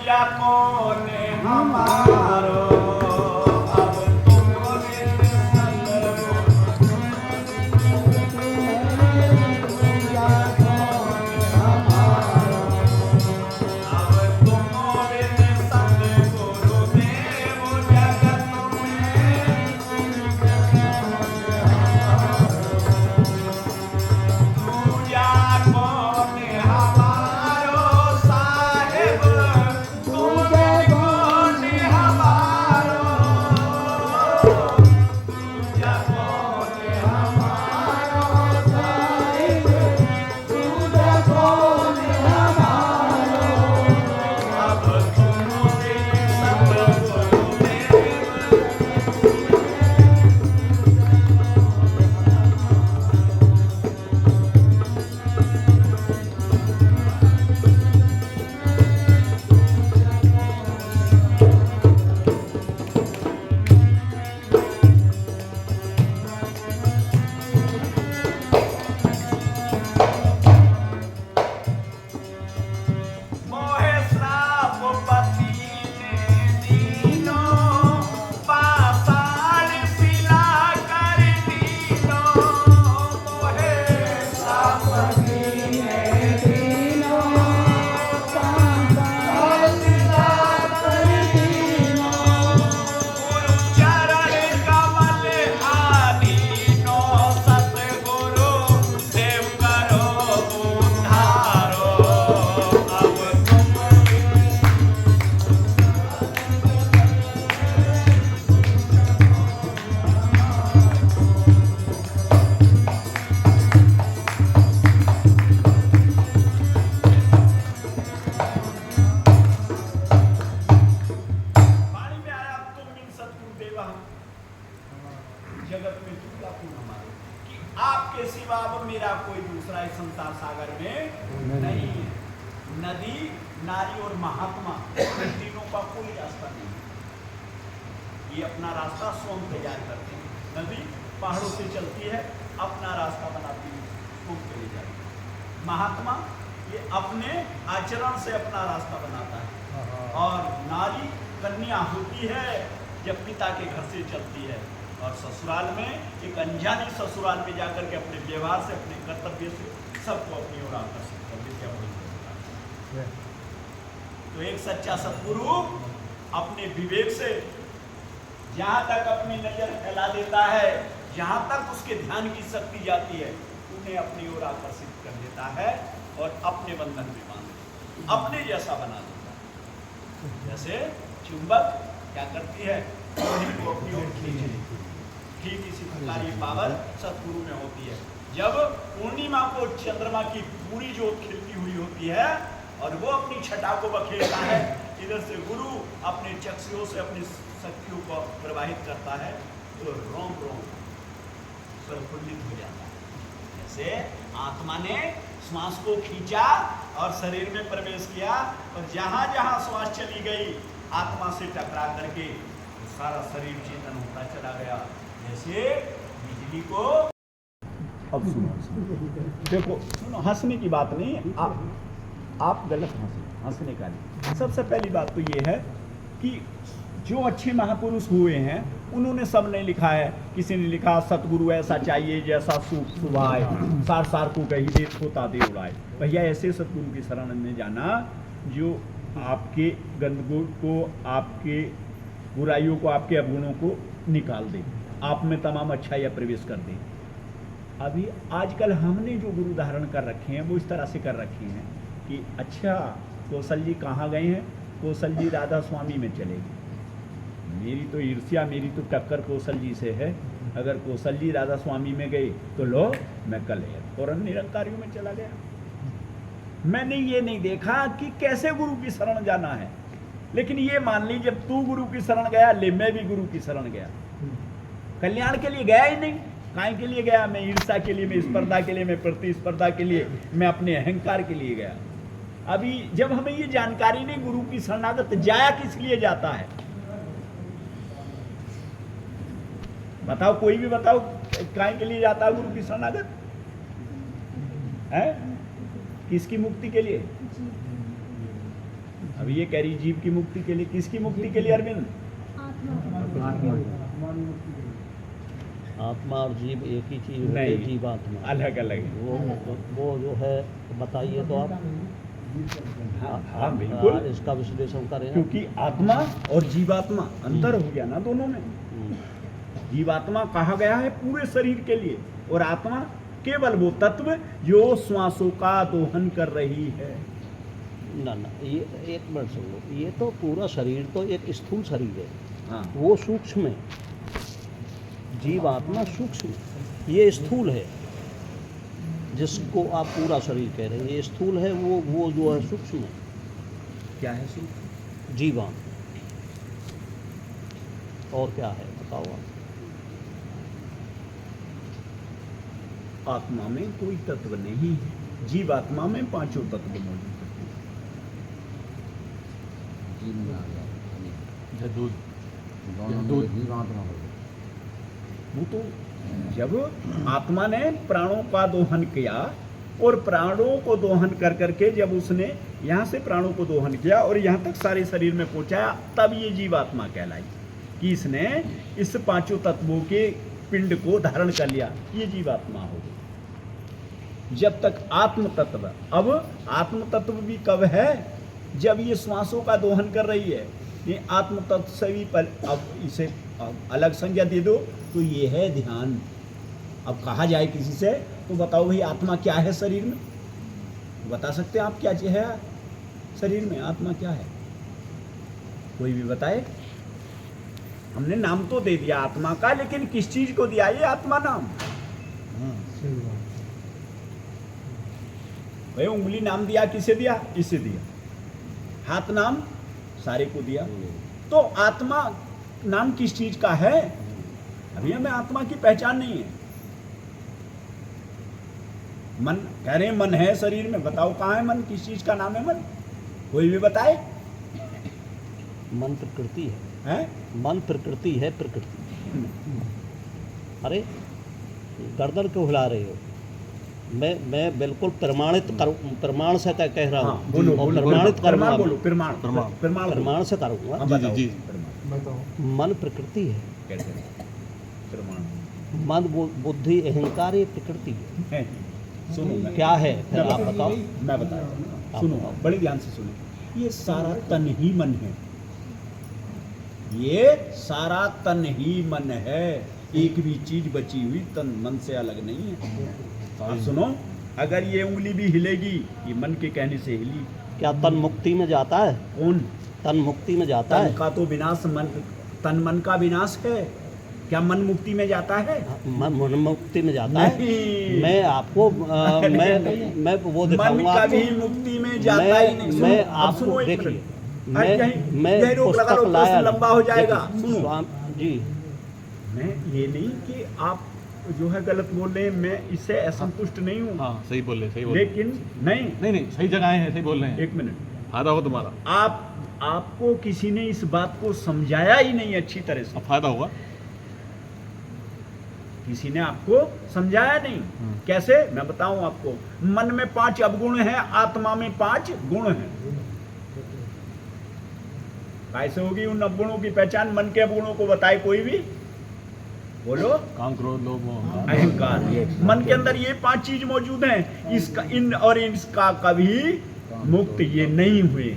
पूजा कौन हमारो अब तुम्हारे संग पूजा कौन हमारो अब तुम्हारे संग गुरुदेव जगत में पूजा कौन हमारो साहेब पूजा कौन हमारो पूजा कौन हमारो साहेब पूजा कौन हमारो अब तुम्हारे संग गुरुदेव मोहे श्राप पति ने दीनो पाषाण शिला कर दीनो मोहे श्राप पति ने दीनो पाषाण शिला कर दीनो गुरु चरण कमल आधीनो सतगुरु देव करो उद्धारो अब तुम वाणी में आया तुम बिन सतगुरु देवा जगत में दूसरा पूर्ण हमारे कि आपके सिवा अब मेरा कोई दूसरा इस संसार सागर में नहीं है। नदी नारी और महात्मा इन तीनों का कोई रास्ता नहीं है। ये अपना रास्ता स्वयं तैयार करते हैं। नदी पहाड़ों से चलती है, अपना रास्ता बनाती है, स्वयं चली जाती है। महात्मा ये अपने आचरण से अपना रास्ता बनाता है। और नारी कन्या होती है जब पिता के घर से चलती है, और ससुराल में एक अनजानी ससुराल में जाकर के अपने व्यवहार से अपने कर्तव्य से सबको अपनी ओर आकर्षित कर देती है। तो एक सच्चा सद्गुरु अपने विवेक से जहाँ तक अपनी नजर फैला देता है, जहाँ तक उसके ध्यान की शक्ति जाती है, उन्हें अपनी ओर आकर्षित कर देता है और अपने बंधन में बांध देता है, अपने जैसा बना देता है। जैसे चुंबक क्या करती है, लोहे को अपनी ओर खींच लेती है। ठीक इसी प्रकार ये पावर सतगुरु में होती है। जब पूर्णिमा को चंद्रमा की पूरी जोत खिलती हुई होती है और वो अपनी छटा को बखेरता है, इधर से गुरु अपने चक्षुओं से अपनी शक्तियों को प्रवाहित करता है, तो रोम रोम प्रफुल्लित हो जाता है। जैसे आत्मा ने श्वास को खींचा और शरीर में प्रवेश किया, और जहां जहां श्वास चली गई आत्मा से टकरा करके तो सारा शरीर चेतन होता चला गया। जैसे बिजली को, अब सुनो, देखो सुनो, हंसने की बात नहीं, आप गलत हंसने का नहीं। सबसे पहली बात तो ये है कि जो अच्छे महापुरुष हुए हैं उन्होंने सब नहीं लिखा है। किसी ने लिखा सतगुरु ऐसा चाहिए जैसा सुभाए, सार सार को कही दे होता दे उड़ाए। भैया ऐसे सतगुरु की शरण में जाना जो आपके गंदगुण को, आपके बुराइयों को, आपके अवगुणों को निकाल दे, आप में तमाम अच्छाइयाँ प्रवेश कर दे। अभी आजकल हमने जो गुरु धारण कर रखे हैं वो इस तरह से कर रखे हैं कि अच्छा कौशल जी कहाँ गए हैं, कौशल जी राधा स्वामी में चले गए। मेरी तो ईर्ष्या, मेरी तो टक्कर कौशल जी से है। अगर कौशल जी राधा स्वामी में गए तो लो मैं कल और निरंकारियों में चला गया। मैंने ये नहीं देखा कि कैसे गुरु की शरण जाना है, लेकिन ये मान ली जब तू गुरु की शरण गया, ले मैं भी गुरु की शरण गया। कल्याण के लिए गया ही नहीं, काय के लिए गया? मैं ईर्ष्या के लिए, मैं स्पर्धा के लिए, मैं प्रतिस्पर्धा के लिए, मैं अपने अहंकार के लिए गया। अभी जब हमें ये जानकारी नहीं गुरु की शरणागत जाया किस लिए जाता है, बताओ, कोई भी बताओ, काय के लिए जाता है गुरु की शरणागत? है किसकी मुक्ति के लिए? अब ये कह रही जीव की मुक्ति के लिए, किसकी मुक्ति के लिए अरविंद? आत्मा और जीव एक ही चीज होती है, नहीं, जीवात्मा अलग अलग है। वो जो है बताइए तो आप। हाँ बिल्कुल, इसका विश्लेषण करें। क्योंकि आत्मा और जीवात्मा अंतर हो गया ना दोनों में। जीवात्मा कहा गया है पूरे शरीर के लिए, और आत्मा केवल वो तत्व जो श्वासों का दोहन कर रही है। ना ये एक मिनट सुन लो, ये तो पूरा शरीर तो एक स्थूल शरीर है, हाँ वो सूक्ष्म है। जीवात्मा सूक्ष्म, ये स्थूल है जिसको आप पूरा शरीर कह रहे हैं, ये स्थूल है, वो जो है सूक्ष्म है। क्या है सु? जीवान और क्या है बताओ आप। आत्मा में कोई तत्व नहीं है, जीवात्मा में पांचों तत्व मौजूद है। वो तो जब आत्मा ने प्राणों का दोहन किया, और प्राणों को दोहन कर करके जब उसने यहाँ से प्राणों को दोहन किया और यहाँ तक सारे शरीर में पहुँचाया, तब ये जीवात्मा कहलाई कि इसने इस पांचों तत्वों के पिंड को धारण कर लिया, ये जीवात्मा हो गई। जब तक आत्म तत्व, अब आत्म तत्व भी कब है? जब ये श्वासों का दोहन कर रही है। ये आत्म तत्व से भी पर अब इसे अलग संज्ञा दे दो तो ये है ध्यान। अब कहा जाए किसी से तो बताओ भाई आत्मा क्या है शरीर में? बता सकते हैं आप क्या चीज है शरीर में? आत्मा क्या है? कोई भी बताए। हमने नाम तो दे दिया आत्मा का, लेकिन किस चीज को दिया ये आत्मा नाम? भाई उंगली नाम दिया, किसे दिया? इसे दिया। हाथ नाम सारे को दिया। तो आत्मा नाम किस चीज का है? अभी हमें आत्मा की पहचान नहीं है। मन कह रहे मन है शरीर में, बताओ कहाँ है मन? किस चीज का नाम है मन? कोई भी बताए। मन प्रकृति है, हैं? मन प्रकृति है, प्रकृति। अरे गर्दन क्यों हिला रहे हो? मैं बिल्कुल प्रमाणित प्रमाण से कह रहा हूँ। बोलो और बोलो, प्रमाणित प्रमाण बोलो, प्रमाण प्रमाण से करूँगा। हाँ, बताओ। मन प्रकृति है। कैसे प्रमाण? मन बुद्धि अहंकार ये प्रकृति है। सुनो क्या है फिर आप बताओ। मैं बताता हूँ, सुनो बड़े ध्यान से सुनो। ये सारा तन ही मन है, ये सारा तन ही मन है। एक भी चीज बची हुई तन मन से अलग नहीं है। आप सुनो, अगर ये उंगली भी हिलेगी, ये मन के कहने से हिली। क्या तन मुक्ति में जाता है? कौन? तन मुक्ति में जाता तन है? का तो विनाश, मन तन मन का विनाश है। क्या मन मुक्ति में जाता है? मन मुक्ति में जाता नहीं। है। मैं आपको मैं वो दिखाऊंगा मन आपको। कभी मुक्ति में जाता ही नहीं। मैं सुनो, अब सुनो आपको एक देखिए, मिनट। मैं यही रोक लगा लो, पुस्तक लाया प्रश्न लंबा हो जाएगा। देखिए, सुनो जी मैं ये नहीं कि आप जो है गलत बोल रहे हैं, मैं इससे असंतुष्ट नहीं हूँ। हाँ सही बोल रहे, सही बोल रहे। लेकिन नहीं नहीं सही जगह आए हैं, सही बोल रहे हैं। एक मिनट, फायदा हो तुम्हारा। आपको किसी ने इस बात को समझाया ही नहीं अच्छी तरह से। अब फायदा होगा। किसी ने आपको समझाया नहीं। कैसे? मैं बताऊं आपको। मन में 5 अवगुण हैं, आत्मा में 5 गुण हैं। कैसे होगी उन अवगुणों की पहचान? मन के अवगुणों को बताए कोई भी, बोलो। काम, क्रोध, लोभ, मोह, अहंकार। मन के अंदर ये 5 चीज मौजूद हैं। इसका इन और इसका कभी मुक्त ये नहीं हुए।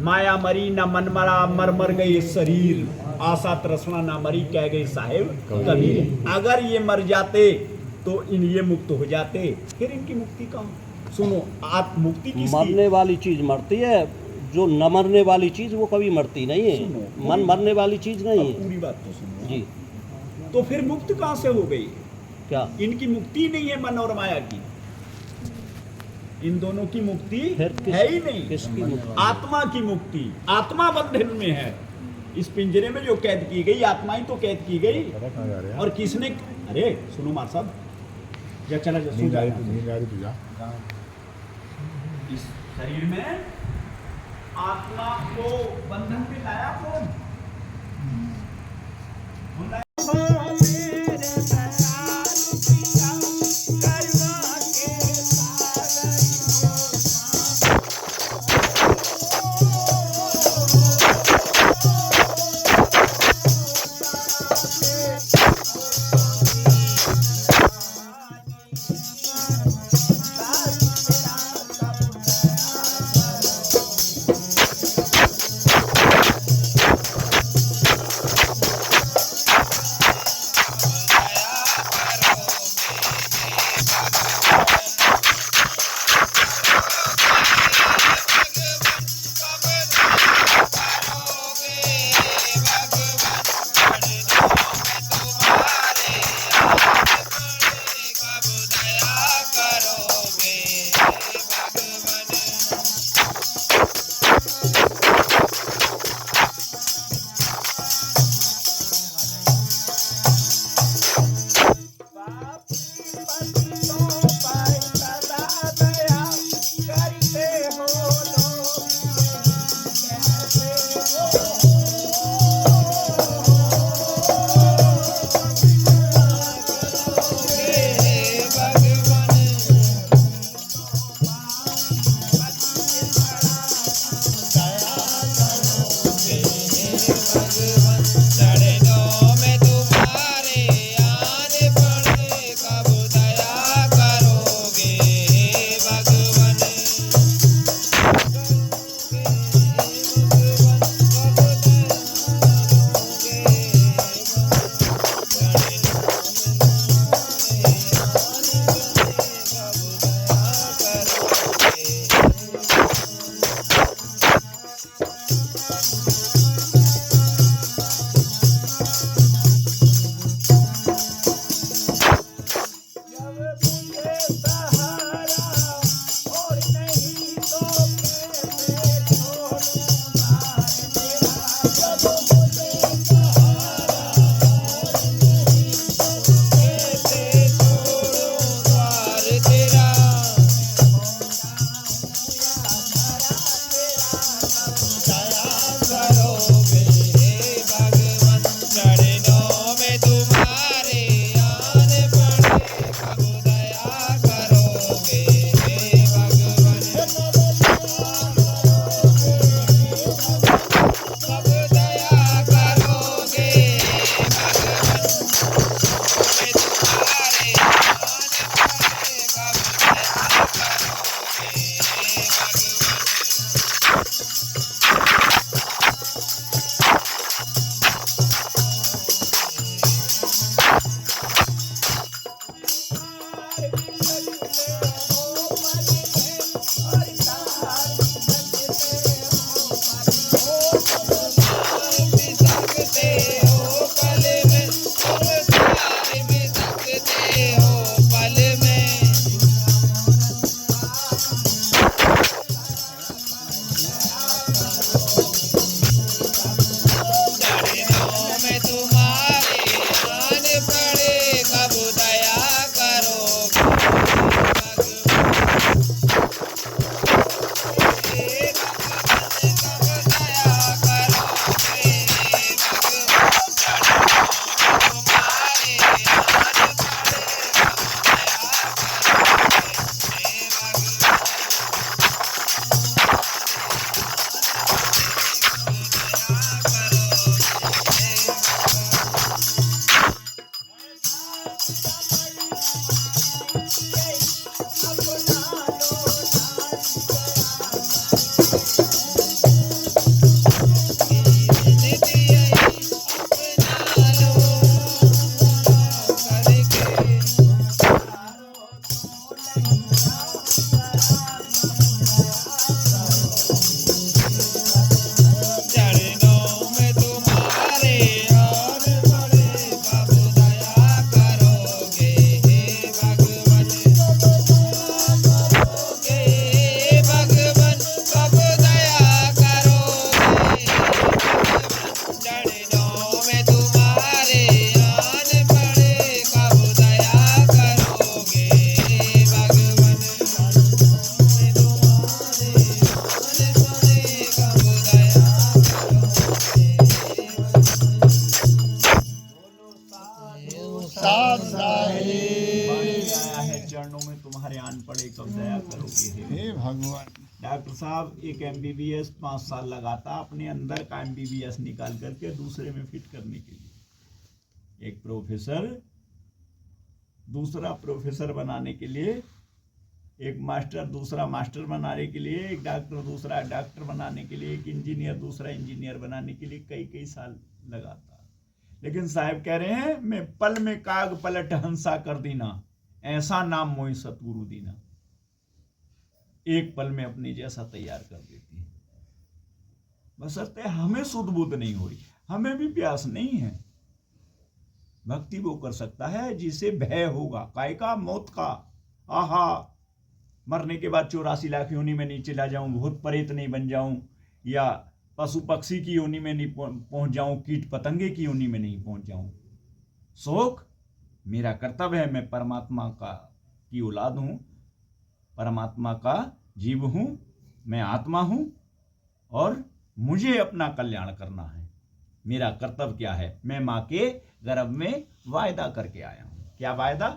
माया मरी न मन मरा, मर मर गए शरीर, आशा तृष्णा ना मरी, कह गए साहेब कबीर। अगर ये मर जाते तो ये मुक्त हो जाते, फिर इनकी मुक्ति कहाँ? सुनो, आप मुक्ति किसकी? मरने वाली चीज मरती है, जो न मरने वाली चीज वो कभी मरती नहीं है। मन मरने वाली चीज नहीं है। पूरी बात तो सुनो जी। तो फिर मुक्त कहाँ से हो गई? क्या इनकी मुक्ति नहीं है मन और माया की। इन दोनों की मुक्ति फिर है ही नहीं। किसकी मुक्ति? आत्मा की मुक्ति। आत्मा बंधन में है। इस पिंजरे में जो कैद की गई, आत्मा ही तो कैद की गई। और किसने? अरे सुनो मार साहब, या चला जा, सुन जा। इस शरीर में आत्मा को बंधन में लाया कौन? डॉक्टर साहब एक MBBS 5 साल लगाता अपने अंदर का MBBS निकाल करके दूसरे में फिट करने के लिए। एक प्रोफेसर दूसरा प्रोफेसर बनाने के लिए, एक मास्टर दूसरा मास्टर बनाने के लिए, एक डॉक्टर दूसरा डॉक्टर बनाने के लिए, एक इंजीनियर दूसरा इंजीनियर बनाने के लिए कई कई साल लगाता। लेकिन साहब कह रहे हैं मैं पल में काग पलट हंसा कर दीना, ऐसा नाम मोहि सतगुरु दीना। एक पल में अपने जैसा तैयार कर देती है। बशर्ते हमें सुध बुध नहीं हो रही, हमें भी प्यास नहीं है। भक्ति वो कर सकता है जिसे भय होगा, काय का, मौत का। आहा, मरने के बाद 84 लाख योनि में नहीं चला जाऊं, भूत प्रेत नहीं बन जाऊं, या पशु पक्षी की योनि में नहीं पहुंच जाऊं, कीट पतंगे की योनि में नहीं पहुंच जाऊं। शोक मेरा कर्तव्य है, मैं परमात्मा का की औलाद हूं, परमात्मा का जीव हूं, मैं आत्मा हूं और मुझे अपना कल्याण करना है। मेरा कर्तव्य क्या है? मैं माँ के गर्भ में वायदा करके आया हूं। क्या वायदा?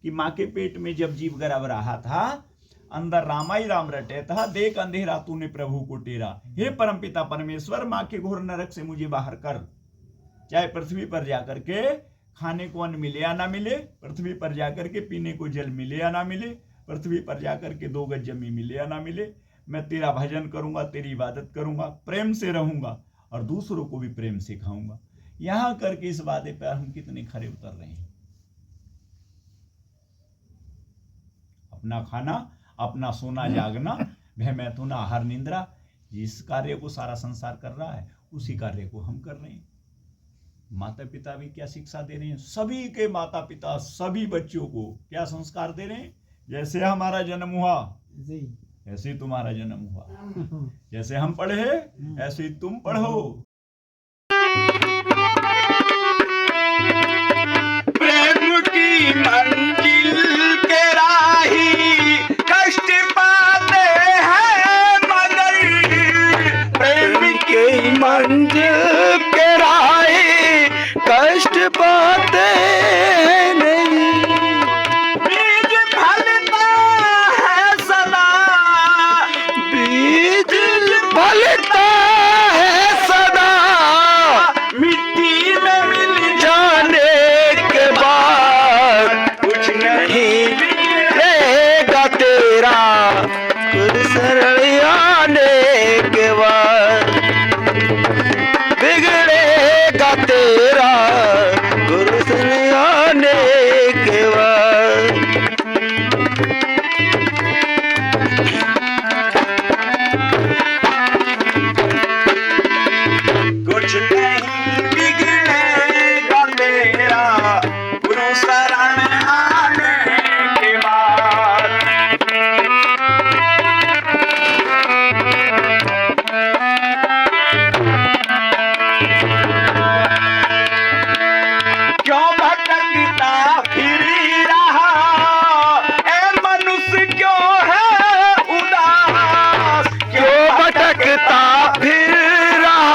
कि माँ के पेट में जब जीव गर्भ रहा था, अंदर रामा ही राम रटे था, देख अंधेरा तूने प्रभु को टेरा। हे परमपिता परमेश्वर, माँ के घोर नरक से मुझे बाहर कर। चाहे पृथ्वी पर जाकर के खाने को अन्न मिले या ना मिले, पृथ्वी पर जाकर के पीने को जल मिले या ना मिले, पृथ्वी पर जाकर के 2 गज जमीन मिले या ना मिले, मैं तेरा भजन करूंगा, तेरी इबादत करूंगा, प्रेम से रहूंगा और दूसरों को भी प्रेम सिखाऊंगा। यहां करके इस वादे पर हम कितने खरे उतर रहे हैं। अपना खाना, अपना सोना जागना, भय मैथुन आहार निंद्रा, जिस कार्य को सारा संसार कर रहा है उसी कार्य को हम कर रहे हैं। माता पिता भी क्या शिक्षा दे रहे हैं? सभी के माता पिता सभी बच्चों को क्या संस्कार दे रहे हैं? जैसे हमारा जन्म हुआ ऐसे ही तुम्हारा जन्म हुआ, जैसे हम पढ़े ऐसे ही तुम पढ़ो। प्रेम की मंजिल के राही कष्ट पाते हैं मगर, प्रेम की मंजिल के राही कष्ट पाते नहीं। बीज फलता है सदा, बीज फलता है सदा, मिट्टी में मिल जाने के बाद कुछ नहीं रहेगा तेरा, खुद शरण आने के बाद बिगड़ेगा तेरा, गुरु शरण आने के बाद। कुछ नहीं बिगड़ेगा तेरा, गुरु शरण आने के बाद। क्यों भटकता फिर रहा ए मनुष्य, क्यों है उदास? क्यों भटकता फिर रहा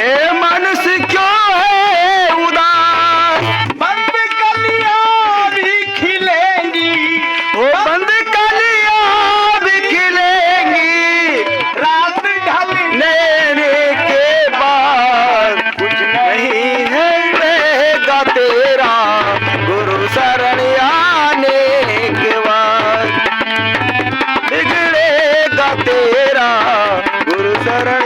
ए मनुष्य, क्यों है उदास? बंद कलियां भी खिलेंगी, वो बंद कलियां भी खिलेंगी, रात ढलने के बाद कुछ नहीं है रहेगा तेरा, गुरु शरण आने के बाद बिगड़ेगा तेरा, गुरु शरण